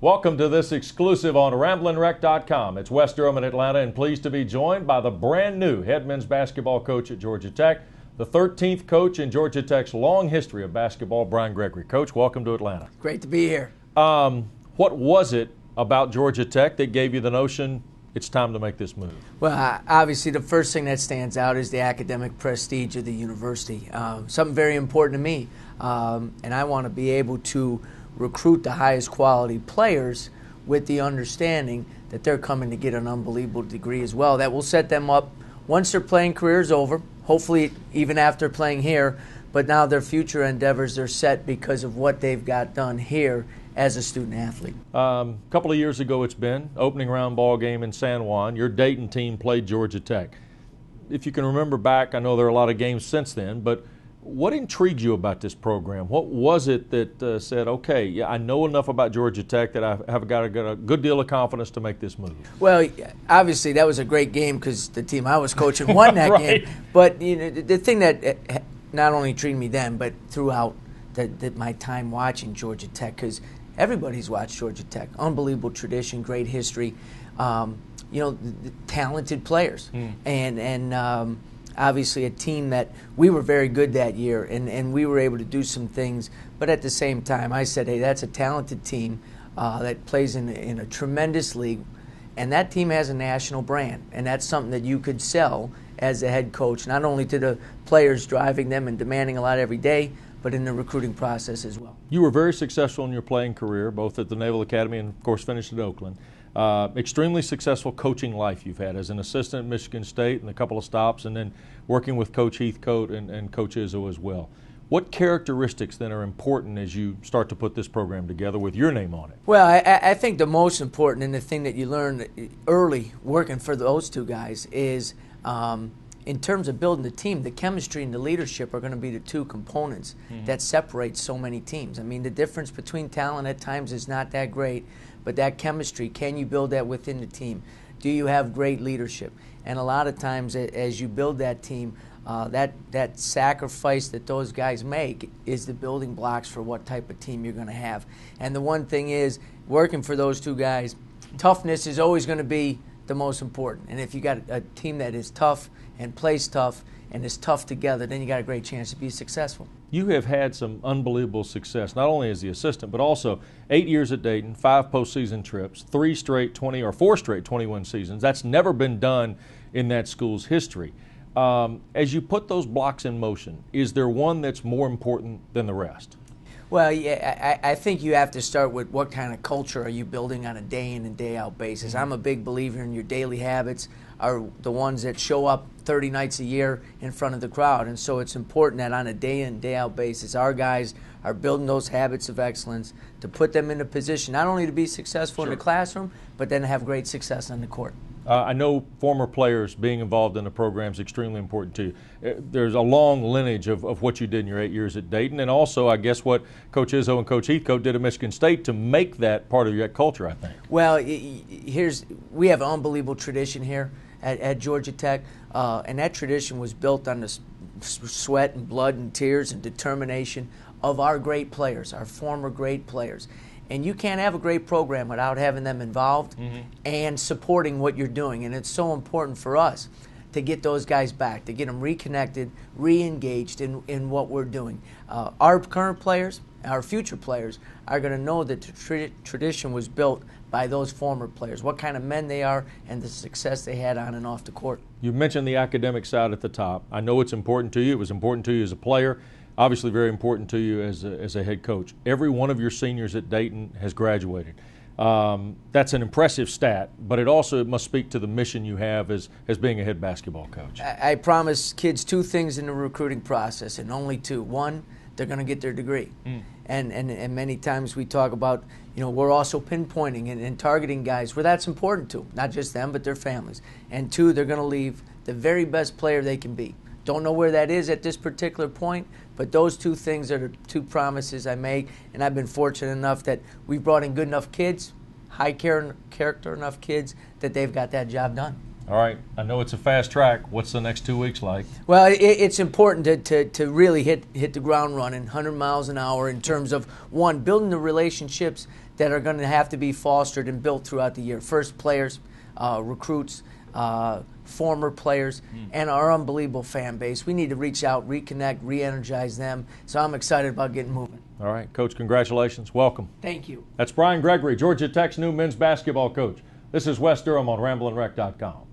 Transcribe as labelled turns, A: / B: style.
A: Welcome to this exclusive on RamblinWreck.com. It's Wes Durham in Atlanta, and pleased to be joined by the brand new head men's basketball coach at Georgia Tech, the 13th coach in Georgia Tech's long history of basketball, Brian Gregory. Coach, welcome to Atlanta.
B: Great to be here.
A: What was it about Georgia Tech that gave you the notion it's time to make this move?
B: Well, obviously the first thing that stands out is the academic prestige of the university. Something very important to me, and I want to be able to recruit the highest quality players with the understanding that they're coming to get an unbelievable degree as well. That will set them up once their playing career is over, hopefully even after playing here, but now their future endeavors are set because of what they've got done here as a student athlete.
A: A couple of years ago it's been, opening round ball game in San Juan. Your Dayton team played Georgia Tech. If you can remember back, I know there are a lot of games since then, but what intrigued you about this program? What was it that said, okay, yeah, I know enough about Georgia Tech that I have got a good deal of confidence to make this move?
B: Well, obviously that was a great game because the team I was coaching won that
A: right.
B: game. But you know, the thing that not only intrigued me then, but throughout my time watching Georgia Tech, because everybody's watched Georgia Tech. Unbelievable tradition, great history, talented players. And obviously a team that we were very good that year, and we were able to do some things. But at the same time, I said, hey, that's a talented team that plays in a tremendous league, and that team has a national brand, and that's something that you could sell as a head coach, not only to the players driving them and demanding a lot every day, but in the recruiting process as well.
A: You were very successful in your playing career, both at the Naval Academy and, of course, finished at Oakland. Extremely successful coaching life you've had as an assistant at Michigan State and a couple of stops, and then working with Coach Heathcote and Coach Izzo as well. What characteristics then are important as you start to put this program together with your name on it?
B: Well, I think the most important and the thing that you learn early working for those two guys is in terms of building the team, the chemistry and the leadership are going to be the two components that separate so many teams. I mean, the difference between talent at times is not that great, but that chemistry, can you build that within the team? Do you have great leadership? And a lot of times as you build that team, that sacrifice that those guys make is the building blocks for what type of team you're going to have. And the one thing is, working for those two guys, toughness is always going to be the most important. And if you got a team that is tough and plays tough and is tough together, then you got a great chance to be successful.
A: You have had some unbelievable success, not only as the assistant, but also 8 years at Dayton, 5 postseason trips, 4 straight 21 seasons. That's never been done in that school's history. As you put those blocks in motion, is there one that's more important than the rest?
B: Well, yeah, I think you have to start with what kind of culture are you building on a day in and day out basis. I'm a big believer in your daily habits are the ones that show up 30 nights a year in front of the crowd. And so it's important that on a day in, day out basis, our guys are building those habits of excellence to put them in a position not only to be successful in the classroom, but then have great success on the court.
A: I know former players being involved in the program is extremely important to you. There's a long lineage of what you did in your 8 years at Dayton, and also, I guess, what Coach Izzo and Coach Heathcote did at Michigan State to make that part of your culture, I think.
B: Well, we have an unbelievable tradition here at Georgia Tech, and that tradition was built on the sweat and blood and tears and determination of our great players, our former great players. And you can't have a great program without having them involved and supporting what you're doing. And it's so important for us to get those guys back, to get them reconnected, re-engaged in what we're doing. Our current players, our future players, are going to know that the tradition was built by those former players, what kind of men they are, and the success they had on and off the court.
A: You mentioned the academic side at the top. I know it's important to you. It was important to you as a player. Obviously very important to you as a head coach. Every one of your seniors at Dayton has graduated. That's an impressive stat, but it must speak to the mission you have as being a head basketball coach.
B: I promise kids 2 things in the recruiting process, and only 2. One, they're going to get their degree. And many times we talk about, we're also pinpointing and targeting guys where that's important to, not just them, but their families. And 2, they're going to leave the very best player they can be. Don't know where that is at this particular point, but those 2 things are the 2 promises I make, and I've been fortunate enough that we've brought in good enough kids, high character enough kids, that they've got that job done.
A: All right. I know it's a fast track. What's the next 2 weeks like?
B: Well, it's important to really hit the ground running, 100 miles an hour in terms of, one, building the relationships that are going to have to be fostered and built throughout the year. First, players, recruits, former players, and our unbelievable fan base. We need to reach out, reconnect, re-energize them. So I'm excited about getting moving.
A: All right. Coach, congratulations. Welcome.
B: Thank you.
A: That's Brian Gregory, Georgia Tech's new men's basketball coach. This is Wes Durham on RamblinWreck.com.